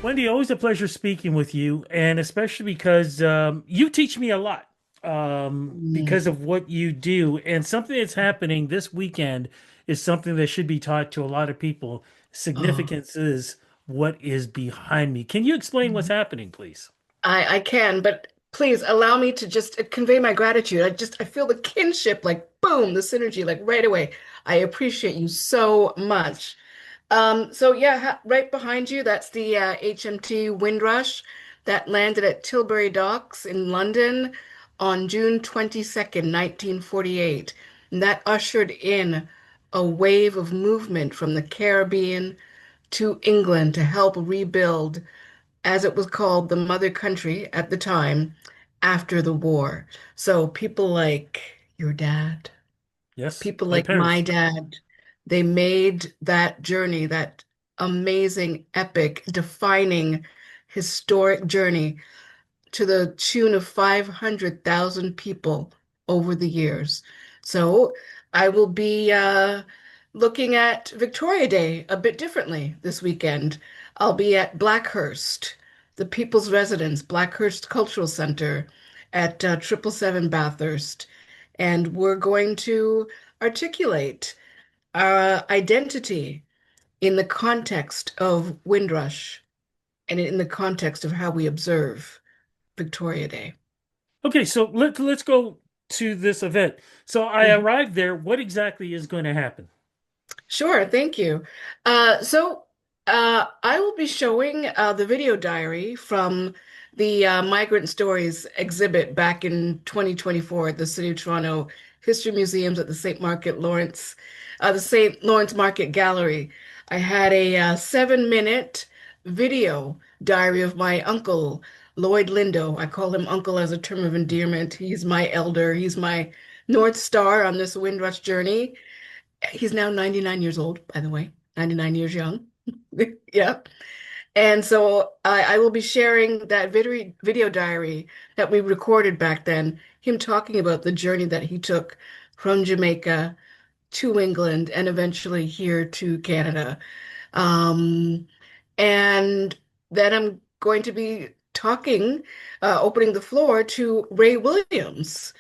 Wendy, always a pleasure speaking with you, and especially because you teach me a lot because Mm. of what you do. And something that's happening this weekend is something that should be taught to a lot of people. Oh, Significance is what is behind me. Can you explain what's happening, please? I can, but please allow me to just convey my gratitude. I feel the kinship, like boom, the synergy, like right away. I appreciate you so much. So yeah, right behind you, that's the HMT Windrush that landed at Tilbury Docks in London on June 22nd, 1948. And that ushered in a wave of movement from the Caribbean to England to help rebuild, as it was called, the mother country at the time after the war. So people like your dad, Yes, people my like my parents. dad, they made that journey, that amazing, epic, defining, historic journey to the tune of 500,000 people over the years. So I will be looking at Victoria Day a bit differently this weekend. I'll be at Blackhurst, the People's Residence, Blackhurst Cultural Center at 777 Bathurst. And we're going to articulate our identity in the context of Windrush and in the context of how we observe Victoria Day. Okay, so let's go to this event. So I Mhm. arrived there. What exactly is going to happen? Sure, thank you. I will be showing the video diary from the Migrant Stories exhibit back in 2024 at the City of Toronto History Museums at the the St. Lawrence Market Gallery. I had a 7-minute video diary of my uncle, Lloyd Lindo. I call him uncle as a term of endearment. He's my elder. He's my North Star on this Windrush journey. He's now 99 years old, by the way, 99 years young. Yeah. And so I will be sharing that video diary that we recorded back then, him talking about the journey that he took from Jamaica to England and eventually here to Canada. Um, and then I'm going to be talking, opening the floor to Ray Williams.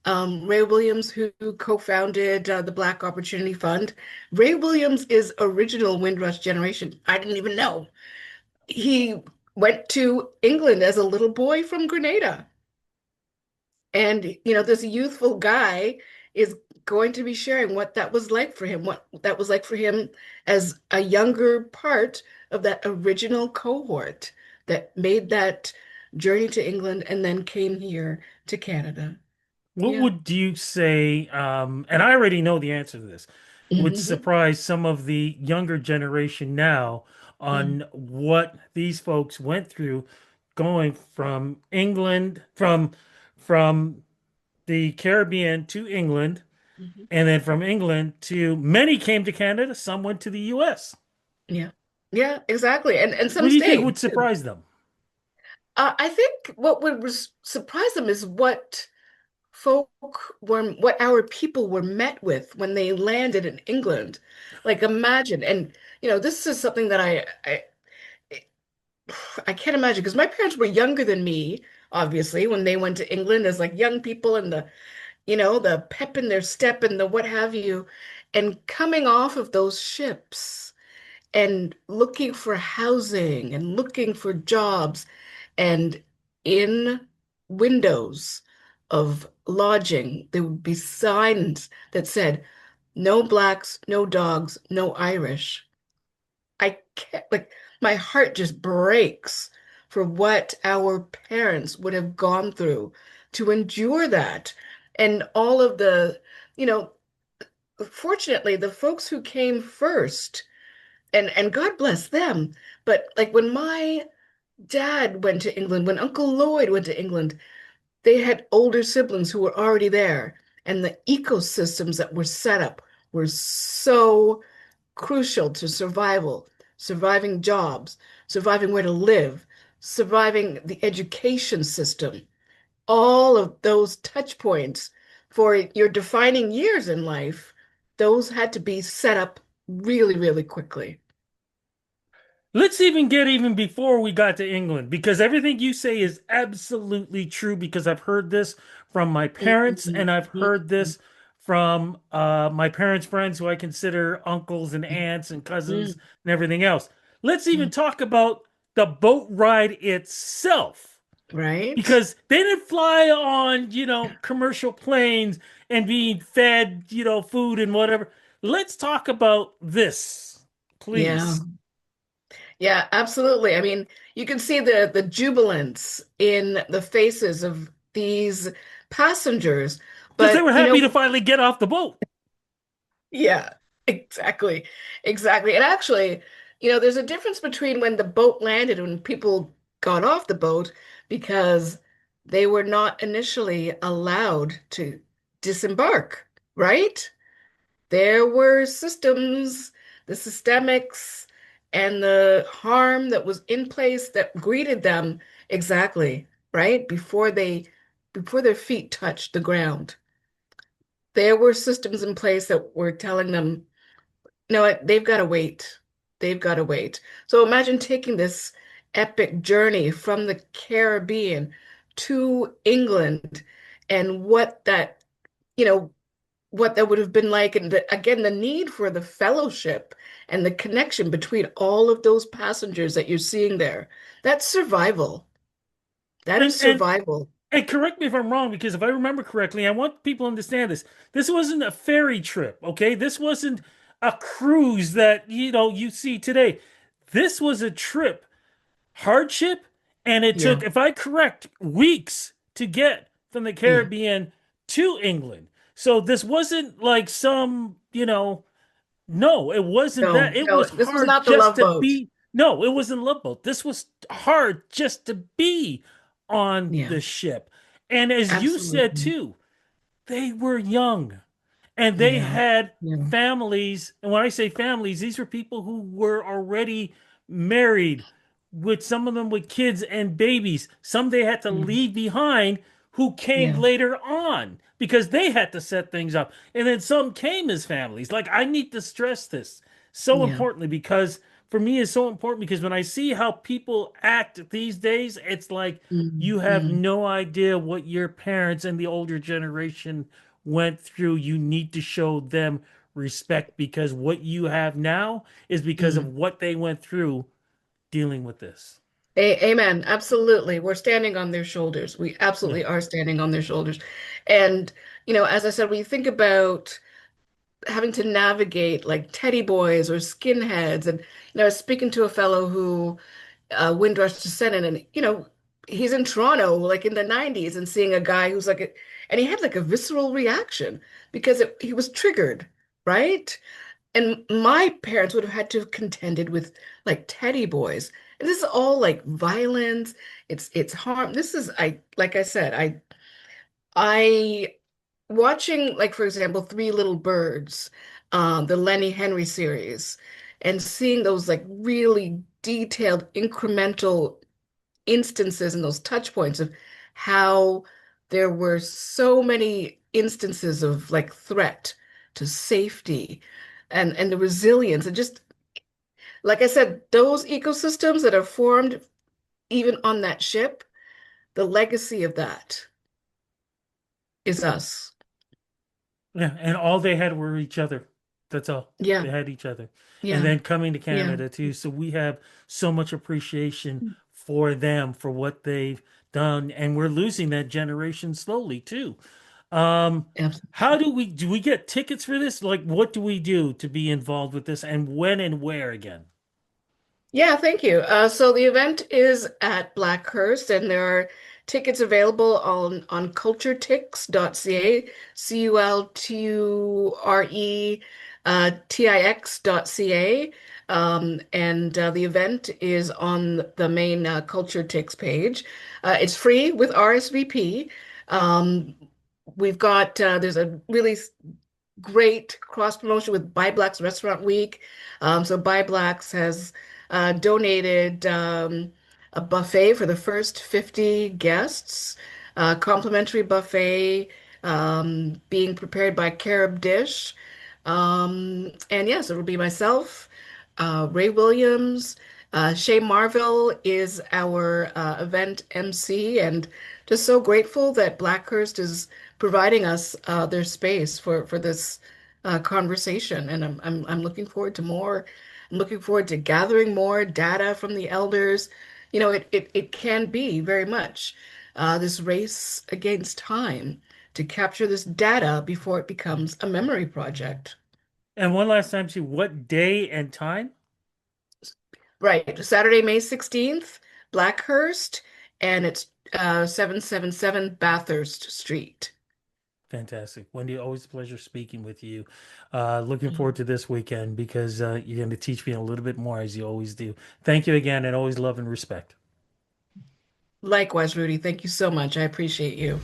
Ray Williams, who co-founded the Black Opportunity Fund. Ray Williams is original Windrush generation. I didn't even know. He went to England as a little boy from Grenada. And, this youthful guy is going to be sharing what that was like for him, what that was like for him as a younger part of that original cohort that made that journey to England and then came here to Canada. What Yeah. would you say, and I already know the answer to this, would Hmm. surprise some of the younger generation now Hmm. on what these folks went through going from England, from the Caribbean to England, Hmm. and then from England to many came to Canada, some went to the US. Yeah. Yeah, exactly. And What some do you think stayed would too. surprise them? I think what would surprise them is folk what our people were met with when they landed in England. Like imagine, and this is something that I can't imagine because my parents were younger than me, obviously, when they went to England as like young people and the pep in their step and the what have you, and coming off of those ships and looking for housing and looking for jobs and in windows of lodging there would be signs that said no blacks, no dogs, no Irish. I can't, like, my heart just breaks for what our parents would have gone through to endure that. And all of you know fortunately the folks who came first, and God bless them. But like when my dad went to England, when Uncle Lloyd went to England, they had older siblings who were already there, and the ecosystems that were set up were so crucial to survival, surviving jobs, surviving where to live, surviving the education system. All of those touch points for your defining years in life, those had to be set up really, really quickly. Let's even get even before we got to England, because everything you say is absolutely true, because I've heard this from my parents Mhm, and I've heard mhm, this from my parents' friends who I consider uncles and aunts and cousins mhm. and everything else. Let's even Mm. talk about the boat ride itself, Right? because they didn't fly on, commercial planes and being fed, food and whatever. Let's talk about this, Yeah. please. Yeah, absolutely. I mean, you can see the jubilance in the faces of these passengers. Because they were But, happy to finally get off the boat. yeah, exactly. Exactly. And actually, there's a difference between when the boat landed and when people got off the boat because they were not initially allowed to disembark, right? There were systems, the systemics, and the harm that was in place that greeted them exactly, right? Before their feet touched the ground. There were systems in place that were telling them, no, they've got to wait. They've got to wait. So imagine taking this epic journey from the Caribbean to England and you know, what that would have been like, and again, the need for the fellowship and the connection between all of those passengers that you're seeing there. That's survival. That is And and survival. and correct me if I'm wrong, because if I remember correctly, I want people to understand this. This wasn't a ferry trip, okay? This wasn't a cruise that you see today. This was a trip, hardship, and it Yeah, took, if I correct, weeks to get from the yeah. Caribbean to England. So this wasn't like some, no, it wasn't No, that. It no, was this was hard not the just Love to Boat. be. No, it wasn't Love Boat. This was hard just to be on Yeah, the ship. And as you said absolutely. too, they were young and they Yeah, had yeah. families. And when I say families, these were people who were already married, with some of them with kids and babies. Some they had to Mm. leave behind who came Yeah, later on because they had to set things up. And then some came as families. Like, I need to stress this so yeah. importantly, because for me it's so important, because when I see how people act these days, it's like Mm, you have mm, no idea what your parents and the older generation went through. You need to show them respect, because what you have now is because of mm. what they went through dealing with this. Amen. Absolutely. We're standing on their shoulders. We Yeah. absolutely are standing on their shoulders. And, as I said, when you think about having to navigate like teddy boys or skinheads. And I was speaking to a fellow who Windrush descended, and he's in Toronto like in the 90s and seeing a guy who's and he had like a visceral reaction because he was triggered, right? And my parents would have had to have contended with like teddy boys. And this is all like violence. It's harm. This is like I said, I watching, like, for example, Three Little Birds, the Lenny Henry series, and seeing those like really detailed incremental instances and those touch points of how there were so many instances of like threat to safety and the resilience, and just like I said, those ecosystems that are formed even on that ship, the legacy of that is us. Yeah, and all they had were each other. That's all. Yeah, They had each other. And yeah, then coming to yeah. Canada too. So we have so much appreciation for them, for what they've done. And we're losing that generation slowly too. Um, how Absolutely. do we get tickets for this? Like, what do we do to be involved with this, and when and where again? Yeah, thank you. So the event is at Blackhurst, and there are tickets available on culturetix.ca, CULTURE TIX.ca. And the event is on the main Culture Tix page. It's free with RSVP. Um, there's a really great cross promotion with Buy Blacks Restaurant Week. So Buy Blacks has donated a buffet for the first 50 guests, complimentary buffet being prepared by Carib Dish. And yes, it'll be myself, Ray Williams, Shay Marville is our event MC, and just so grateful that Blackhurst is providing us their space for this conversation. And I'm looking forward to more. I'm looking forward to gathering more data from the elders. You know, it can be very much this race against time to capture this data before it becomes a memory project. And one last time, see what day and time? Right. Saturday, May 16th, Blackhurst, and it's 777 Bathurst Street. Fantastic. Wendy, always a pleasure speaking with you. Looking forward Mhm. to this weekend because you're going to teach me a little bit more as you always do. Thank you again, and always love and respect. Likewise, Rudy, thank you so much. I appreciate you.